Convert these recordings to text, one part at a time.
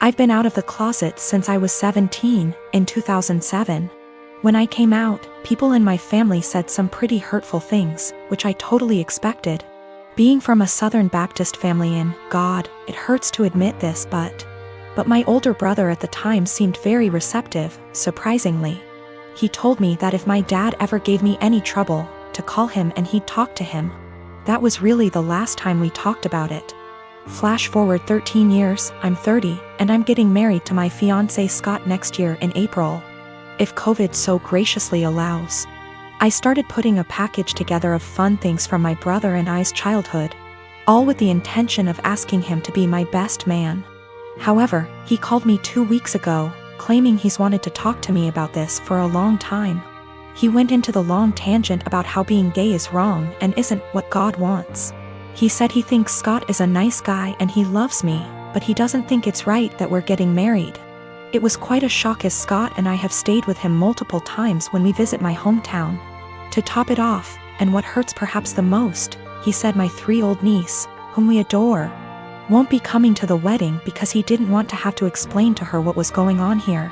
I've been out of the closet since I was 17, in 2007. When I came out, people in my family said some pretty hurtful things, which I totally expected. Being from a Southern Baptist family it hurts to admit this, but my older brother at the time seemed very receptive, surprisingly. He told me that if my dad ever gave me any trouble, to call him and he'd talk to him. That was really the last time we talked about it. Flash forward 13 years, I'm 30, and I'm getting married to my fiancé Scott next year in April, if COVID so graciously allows. I started putting a package together of fun things from my brother and I's childhood, all with the intention of asking him to be my best man. However, he called me 2 weeks ago, claiming he's wanted to talk to me about this for a long time. He went into the long tangent about how being gay is wrong and isn't what God wants. He said he thinks Scott is a nice guy and he loves me, but he doesn't think it's right that we're getting married. It was quite a shock, as Scott and I have stayed with him multiple times when we visit my hometown. To top it off, and what hurts perhaps the most, he said my 3-year-old niece, whom we adore, won't be coming to the wedding because he didn't want to have to explain to her what was going on here.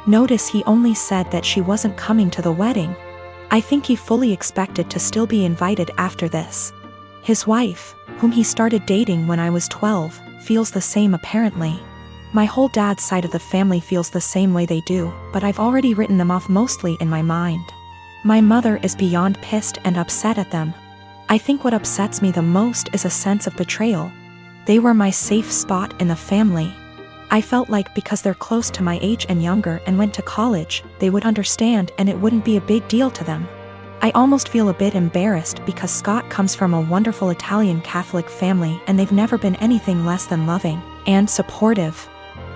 Notice he only said that she wasn't coming to the wedding. I think he fully expected to still be invited after this. His wife, whom he started dating when I was 12, feels the same apparently. My whole dad's side of the family feels the same way they do, but I've already written them off mostly in my mind. My mother is beyond pissed and upset at them. I think what upsets me the most is a sense of betrayal. They were my safe spot in the family. I felt like because they're close to my age and younger and went to college, they would understand and it wouldn't be a big deal to them. I almost feel a bit embarrassed because Scott comes from a wonderful Italian Catholic family and they've never been anything less than loving and supportive.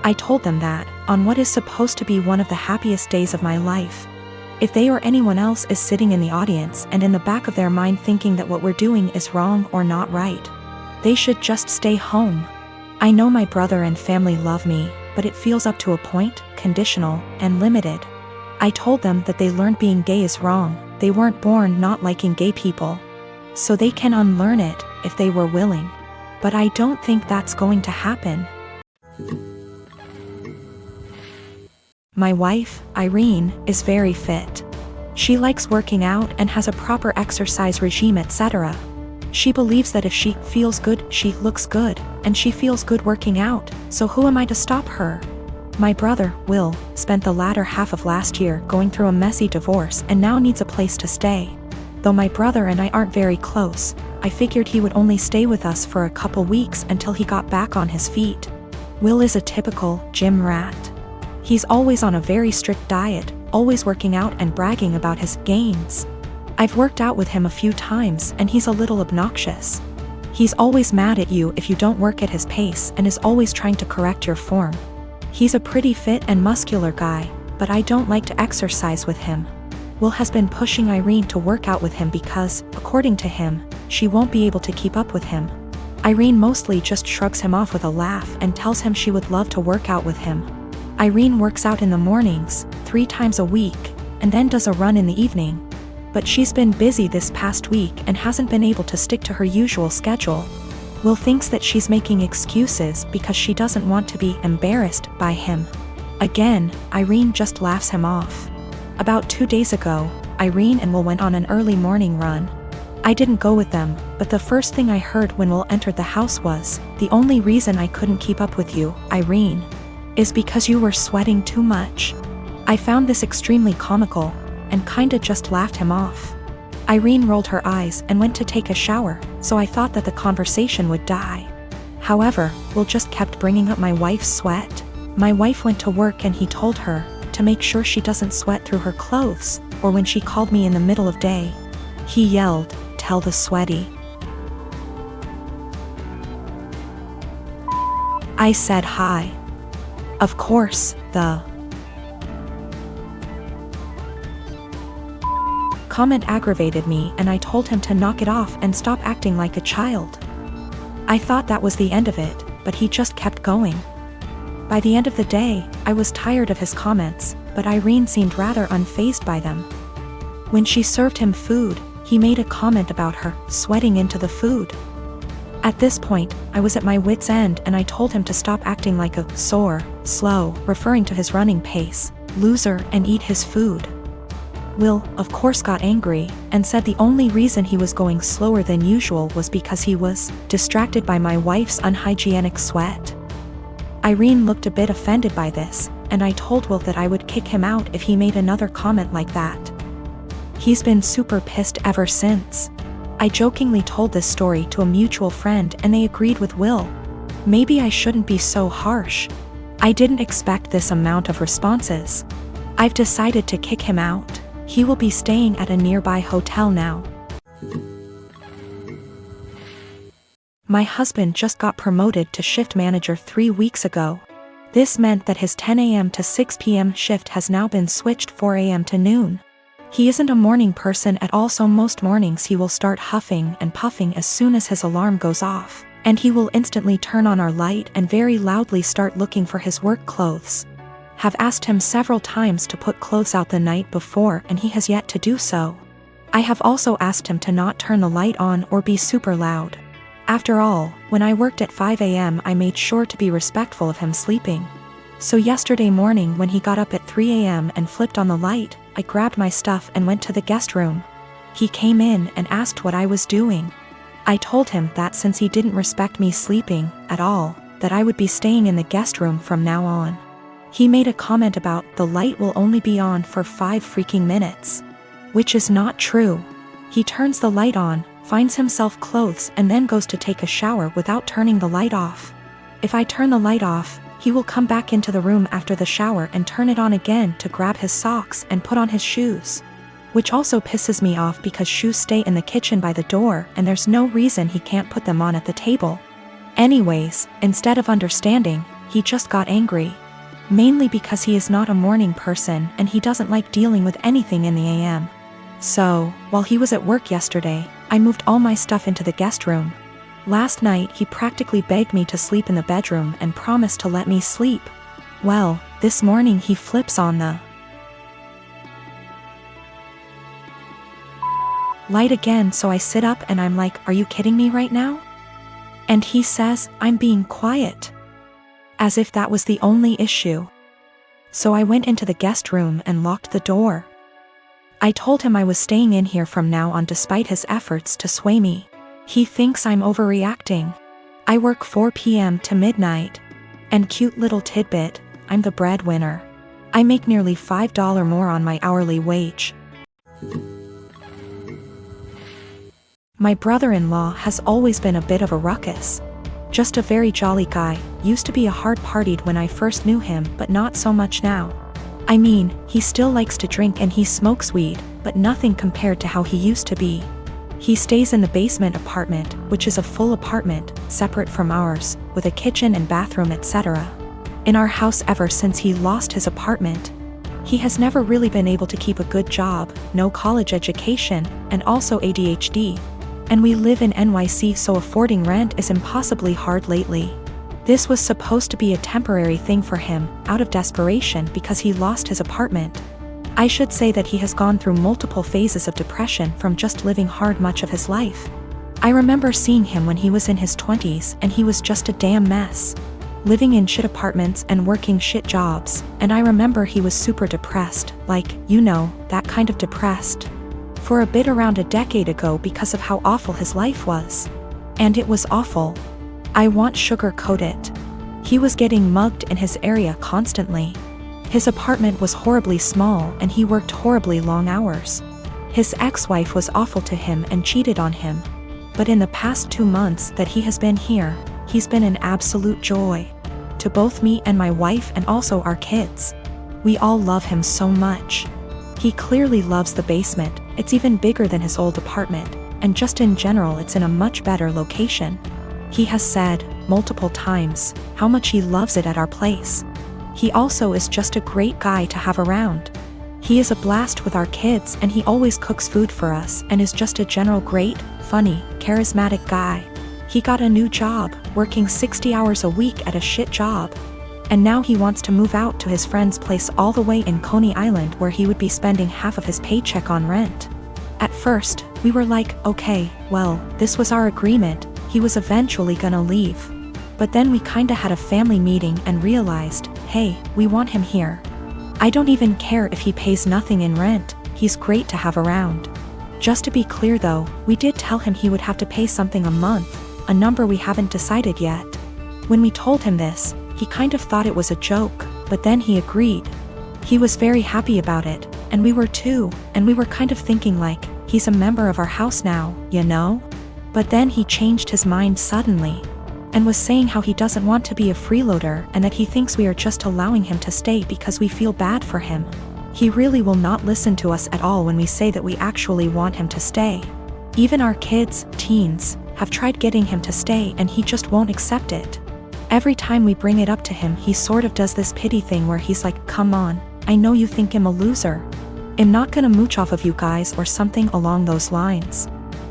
I told them that, on what is supposed to be one of the happiest days of my life, if they or anyone else is sitting in the audience and in the back of their mind thinking that what we're doing is wrong or not right, they should just stay home. I know my brother and family love me, but it feels up to a point, conditional, and limited. I told them that they learned being gay is wrong. They weren't born not liking gay people. So they can unlearn it, if they were willing. But I don't think that's going to happen. My wife, Irene, is very fit. She likes working out and has a proper exercise regime, etc. She believes that if she feels good, she looks good, and she feels good working out, so who am I to stop her? My brother, Will, spent the latter half of last year going through a messy divorce and now needs a place to stay. Though my brother and I aren't very close, I figured he would only stay with us for a couple weeks until he got back on his feet. Will is a typical gym rat. He's always on a very strict diet, always working out and bragging about his gains. I've worked out with him a few times and he's a little obnoxious. He's always mad at you if you don't work at his pace and is always trying to correct your form. He's a pretty fit and muscular guy, but I don't like to exercise with him. Will has been pushing Irene to work out with him because, according to him, she won't be able to keep up with him. Irene mostly just shrugs him off with a laugh and tells him she would love to work out with him. Irene works out in the mornings, 3 times a week, and then does a run in the evening. But she's been busy this past week and hasn't been able to stick to her usual schedule. Will thinks that she's making excuses because she doesn't want to be embarrassed by him. Again, Irene just laughs him off. About 2 days ago, Irene and Will went on an early morning run. I didn't go with them, but the first thing I heard when Will entered the house was, "The only reason I couldn't keep up with you, Irene, is because you were sweating too much." I found this extremely comical, and kinda just laughed him off. Irene rolled her eyes and went to take a shower, so I thought that the conversation would die. However, Will just kept bringing up my wife's sweat. My wife went to work and he told her to make sure she doesn't sweat through her clothes, or when she called me in the middle of day, he yelled, "Tell the sweaty." I said hi. Of course, the comment aggravated me and I told him to knock it off and stop acting like a child. I thought that was the end of it, but he just kept going. By the end of the day, I was tired of his comments, but Irene seemed rather unfazed by them. When she served him food, he made a comment about her sweating into the food. At this point, I was at my wit's end and I told him to stop acting like a slow, referring to his running pace, loser, and eat his food. Will, of course, got angry and said the only reason he was going slower than usual was because he was distracted by my wife's unhygienic sweat. Irene looked a bit offended by this, and I told Will that I would kick him out if he made another comment like that. He's been super pissed ever since. I jokingly told this story to a mutual friend and they agreed with Will. Maybe I shouldn't be so harsh. I didn't expect this amount of responses. I've decided to kick him out. He will be staying at a nearby hotel now. My husband just got promoted to shift manager 3 weeks ago. This meant that his 10 a.m. to 6 p.m. shift has now been switched 4 a.m. to noon. He isn't a morning person at all, so most mornings he will start huffing and puffing as soon as his alarm goes off, and he will instantly turn on our light and very loudly start looking for his work clothes. Have asked him several times to put clothes out the night before and he has yet to do so. I have also asked him to not turn the light on or be super loud. After all, when I worked at 5 a.m. I made sure to be respectful of him sleeping. So yesterday morning when he got up at 3 a.m. and flipped on the light, I grabbed my stuff and went to the guest room. He came in and asked what I was doing. I told him that since he didn't respect me sleeping at all, that I would be staying in the guest room from now on. He made a comment about the light will only be on for 5 freaking minutes. Which is not true. He turns the light on, finds himself clothes and then goes to take a shower without turning the light off. If I turn the light off, he will come back into the room after the shower and turn it on again to grab his socks and put on his shoes. Which also pisses me off because shoes stay in the kitchen by the door and there's no reason he can't put them on at the table. Anyways, instead of understanding, he just got angry. Mainly because he is not a morning person and he doesn't like dealing with anything in the AM. So, while he was at work yesterday, I moved all my stuff into the guest room. Last night he practically begged me to sleep in the bedroom and promised to let me sleep. Well, this morning he flips on the light again, so I sit up and I'm like, are you kidding me right now? And he says, I'm being quiet. As if that was the only issue. So I went into the guest room and locked the door. I told him I was staying in here from now on despite his efforts to sway me. He thinks I'm overreacting. I work 4 p.m. to midnight. And cute little tidbit, I'm the breadwinner. I make nearly $5 more on my hourly wage. My brother-in-law has always been a bit of a ruckus. Just a very jolly guy, used to be a hard-partied when I first knew him but not so much now. I mean, he still likes to drink and he smokes weed, but nothing compared to how he used to be. He stays in the basement apartment, which is a full apartment, separate from ours, with a kitchen and bathroom etc. In our house ever since he lost his apartment. He has never really been able to keep a good job, no college education, and also ADHD. And we live in NYC, so affording rent is impossibly hard lately. This was supposed to be a temporary thing for him, out of desperation because he lost his apartment. I should say that he has gone through multiple phases of depression from just living hard much of his life. I remember seeing him when he was in his 20s and he was just a damn mess. Living in shit apartments and working shit jobs, and I remember he was super depressed, like, you know, that kind of depressed. For a bit around a decade ago because of how awful his life was. And it was awful. I won't sugarcoat it. He was getting mugged in his area constantly. His apartment was horribly small and he worked horribly long hours. His ex-wife was awful to him and cheated on him. But in the past 2 months that he has been here, he's been an absolute joy. To both me and my wife and also our kids. We all love him so much. He clearly loves the basement, it's even bigger than his old apartment, and just in general it's in a much better location. He has said, multiple times, how much he loves it at our place. He also is just a great guy to have around. He is a blast with our kids and he always cooks food for us and is just a general great, funny, charismatic guy. He got a new job, working 60 hours a week at a shit job. And now he wants to move out to his friend's place all the way in Coney Island where he would be spending half of his paycheck on rent. At first, we were like, okay, well, this was our agreement, he was eventually gonna leave. But then we kinda had a family meeting and realized, hey, we want him here. I don't even care if he pays nothing in rent, he's great to have around. Just to be clear though, we did tell him he would have to pay something a month, a number we haven't decided yet. When we told him this, he kind of thought it was a joke, but then he agreed. He was very happy about it, and we were too, and we were kind of thinking like, he's a member of our house now, you know? But then he changed his mind suddenly, and was saying how he doesn't want to be a freeloader and that he thinks we are just allowing him to stay because we feel bad for him. He really will not listen to us at all when we say that we actually want him to stay. Even our kids, teens, have tried getting him to stay and he just won't accept it. Every time we bring it up to him, he sort of does this pity thing where he's like, come on, I know you think I'm a loser. I'm not gonna mooch off of you guys or something along those lines.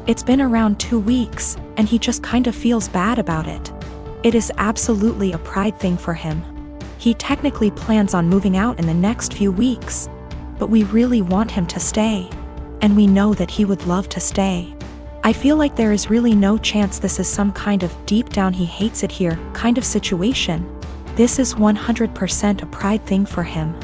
It's been around 2 weeks, and he just kind of feels bad about it. It is absolutely a pride thing for him. He technically plans on moving out in the next few weeks, but we really want him to stay. And we know that he would love to stay. I feel like there is really no chance this is some kind of deep down he hates it here kind of situation. This is 100% a pride thing for him.